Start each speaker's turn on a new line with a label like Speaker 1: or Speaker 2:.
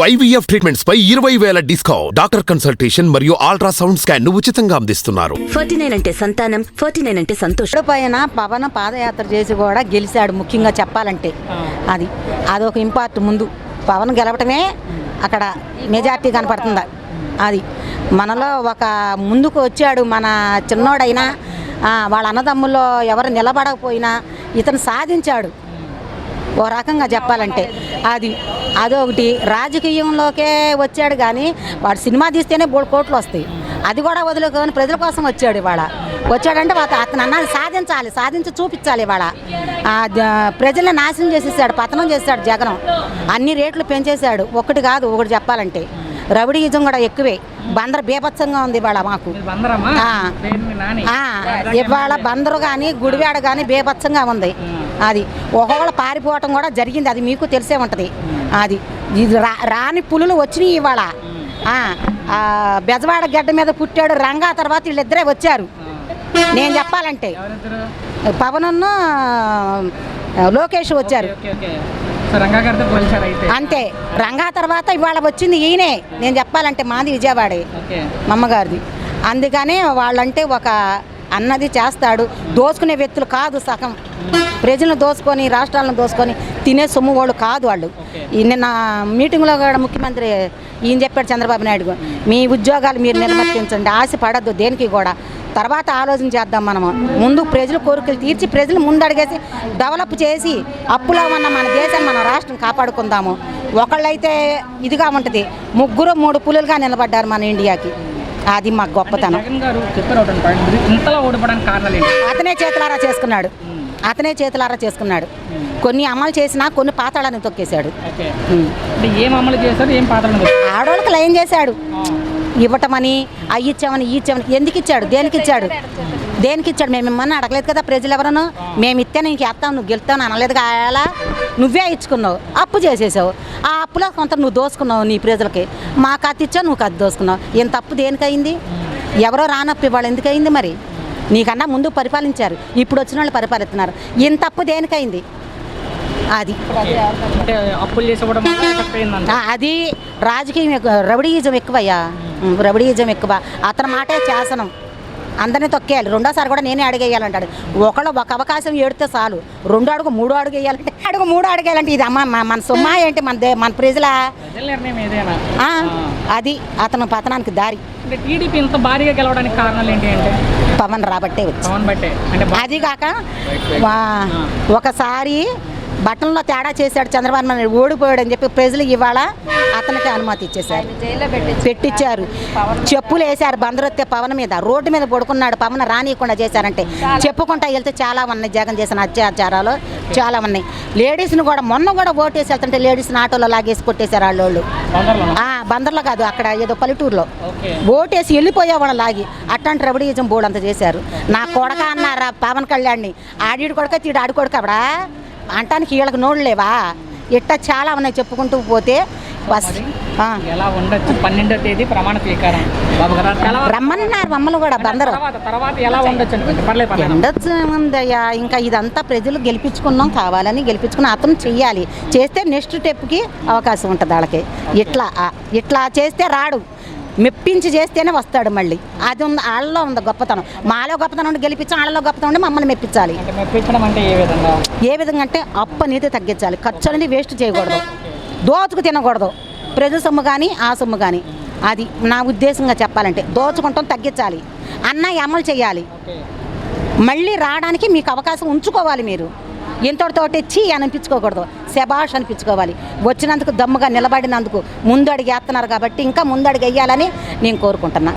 Speaker 1: IVF treatments పై 20,000 discount. Doctor consultation మరియు ultrasound scan ను ఉచితంగా అందిస్తున్నారు.
Speaker 2: 49 అంటే సంతానం, 49 అంటే సంతోషం.
Speaker 3: పైన పవన్ పాదయాత్ర చేసి కూడా గెలిచాడు. ముఖ్యంగా చెప్పాలంటే అదొక ఇంపార్ట్. ముందు పవన్ గెలవటమే అక్కడ మెజార్టీ కనపడుతుంది. అది మనలో ఒక ముందుకు వచ్చాడు. మన చిన్నోడైనా వాళ్ళ అన్నదమ్ముల్లో ఎవరు నిలబడకపోయినా ఇతను సాధించాడు. ఓ రకంగా చెప్పాలంటే అదొకటి. రాజకీయంలోకే వచ్చాడు కానీ వాడు సినిమా తీస్తేనే 3 కోట్లు వస్తాయి. అది కూడా వదులుకొని ప్రజల కోసం వచ్చాడు. ఇవాళ వచ్చాడంటే అతను అన్నది సాధించాలి, సాధించి చూపించాలి. ఇవాళ ప్రజల్ని నాశనం చేసేసాడు, పతనం చేశాడు జగనం. అన్ని రేట్లు పెంచేశాడు. ఒకటి కాదు, ఒకటి చెప్పాలంటే రౌడీయిజం కూడా ఎక్కువే. బందరు బీభత్సంగా ఉంది ఇవాళ మాకు. ఇవాళ బందరు కానీ గుడివాడ కానీ బీభత్సంగా ఉంది. అది ఒక్కొక్కళ్ళు పారిపోవటం కూడా జరిగింది. అది మీకు తెలిసే ఉంటుంది. అది రాని పులులు వచ్చినాయి ఇవాళ. బెజవాడ గడ్డ మీద పుట్టాడు రంగా, తర్వాత వీళ్ళిద్దరే వచ్చారు. నేను చెప్పాలంటే పవన్ లోకేష్ వచ్చారు అంతే. రంగా తర్వాత ఇవాళ వచ్చింది ఈయనే. నేను చెప్పాలంటే మాది విజయవాడే, మమ్మగారిది. అందుకనే వాళ్ళంటే ఒక అన్నది చేస్తాడు. దోచుకునే వ్యక్తులు కాదు. సగం ప్రజలను దోచుకొని రాష్ట్రాలను దోచుకొని తినే సొమ్ము వాళ్ళు కాదు వాళ్ళు. నిన్న మీటింగ్లో కూడా ముఖ్యమంత్రి ఈయన చెప్పాడు, చంద్రబాబు నాయుడు, మీ ఉద్యోగాలు మీరు నిర్వర్తించండి, ఆశ పడద్దు దేనికి కూడా, తర్వాత ఆలోచన చేద్దాం. మనము ముందు ప్రజల కోరికలు తీర్చి ప్రజలు ముందడిగేసి డెవలప్ చేసి అప్పులో ఉన్న మన దేశాన్ని మన రాష్ట్రం కాపాడుకుందాము. ఒకళ్ళైతే ఇదిగా ఉంటుంది, 3 పులులుగా నిలబడ్డారు మన ఇండియాకి. అది మాకు గొప్పతనం. అతనే చేతులారా చేసుకున్నాడు. కొన్ని అమలు చేసినా కొన్ని పాతాళాన్ని తొక్కేశాడు. ఆడవాళ్ళకి ఏం చేశాడు? ఇవ్వటమని, ఇచ్చామని ఎందుకు ఇచ్చాడు? దేనికి ఇచ్చాడు? మేము ఇమ్మని అడగలేదు కదా. ప్రజలు ఎవరను మేము ఇస్తే నీకు వేస్తాం, నువ్వు గెలుస్తావు అనలేదు కాయాలా? నువ్వే ఇచ్చుకున్నావు, అప్పు చేసేసావు. ఆ అప్పులో కొంత నువ్వు దోసుకున్నావు నీ ప్రజలకి. మాకు అతి ఇచ్చావు, నువ్వు అది దోసుకున్నావు. ఇంత తప్పు దేనికయింది? ఎవరో రానప్పు ఇవాళ ఎందుకయింది? మరి నీకన్నా ముందు పరిపాలించారు, ఇప్పుడు వచ్చిన వాళ్ళు పరిపాలిస్తున్నారు. ఇంత తప్పు దేనికైంది? అది అది రాజకీయం, రౌడీయిజం ఎక్కువయ్యా. రౌడీయిజం ఎక్కువ. అతని మాటే శాసనం. అందరినీ తొక్కేయాలి. రెండోసారి కూడా నేనే అడిగేయాలంటాడు. ఒక అవకాశం ఏడితే చాలు. 2 అడుగు 3 అడుగు వేయాలంటే 3 అడుగు వేయాలంటే ఇది మన సొమ్మా ఏంటి? మన ప్రజల అది అతను పతనానికి దారి.
Speaker 4: టీడీపీ ఇంత భారీగా గెలవడానికి కారణాలు ఏంటి అంటే
Speaker 3: పవన్ రాబట్టే వచ్చి. అది కాక ఒకసారి బట్టంలో తేడా చేశాడు చంద్రబాబు నాయుడు, ఓడిపోయాడు అని చెప్పి ప్రజలు ఇవాళ అతనికి అనుమతి ఇచ్చేశారు, పెట్టించారు. చెప్పులు వేశారు బందరొత్తే పవన్ మీద. రోడ్డు మీద పడుకున్నాడు పవన్ రానియకుండా చేశారంటే. చెప్పుకుంటా వెళ్తే చాలా ఉన్నాయి జగన్ చేసిన అత్యాచారాలు, చాలా ఉన్నాయి. లేడీస్ని కూడా మొన్న కూడా ఓటేసి వెళ్తుంటే లేడీస్ని ఆటోలో లాగేసి కొట్టేశారు వాళ్ళు. బందర్లో కాదు, అక్కడ ఏదో పల్లెటూరులో ఓటేసి వెళ్ళిపోయే వాళ్ళు లాగి. అట్లాంటి రౌడీయిజం బోర్డు అంతా చేశారు. నా కొడక అన్నారా పవన్ కళ్యాణ్ని? ఆడిడు కొడక తీడు ఆడి కొడక అవడా అంటానికి వీళ్ళకి నోళ్ళు లేవా? ఇట్టా చాలా ఉన్నాయి చెప్పుకుంటూ పోతే. బస్
Speaker 4: ఎలా ఉండొచ్చు? 12వ తేదీ ప్రమాణ స్వీకారం
Speaker 3: రమ్మన్నారు మమ్మల్ని కూడా బందరు. ఉండొచ్చు ఏముందయ్యా, ఇంకా ఇదంతా ప్రజలు గెలిపించుకున్నాం, కావాలని గెలిపించుకున్నాం. అతను చెయ్యాలి. చేస్తే నెక్స్ట్ స్టెప్కి అవకాశం ఉంటుంది వాళ్ళకి. ఇట్లా చేస్తే రాడు, మెప్పించి చేస్తేనే వస్తాడు మళ్ళీ. అది ఉంది, వాళ్ళలో ఉంది గొప్పతనం. మాలో గొప్పతనం ఉండి గెలిపించాం, వాళ్ళలో గొప్పతనం ఉండి మమ్మల్ని మెప్పించాలి. ఏ విధంగా అంటే అప్పు అనేది తగ్గించాలి, ఖర్చు అనేది వేస్ట్ చేయకూడదు, దోచుకు తినకూడదు. ప్రజల సొమ్ము కానీ ఆ సొమ్ము కానీ. అది నా ఉద్దేశంగా చెప్పాలంటే దోచుకుంటాం తగ్గించాలి. అన్నయ్య అమలు చేయాలి. మళ్ళీ రావడానికి మీకు అవకాశం ఉంచుకోవాలి. మీరు ఎంతటితోటి చీ అనిపించుకోకూడదు, శబాష్ అనిపించుకోవాలి. వచ్చినందుకు దమ్ముగా నిలబడినందుకు ముందు అడిగి వేస్తున్నారు కాబట్టి ఇంకా ముందు అడిగి వేయాలని నేను కోరుకుంటున్నా.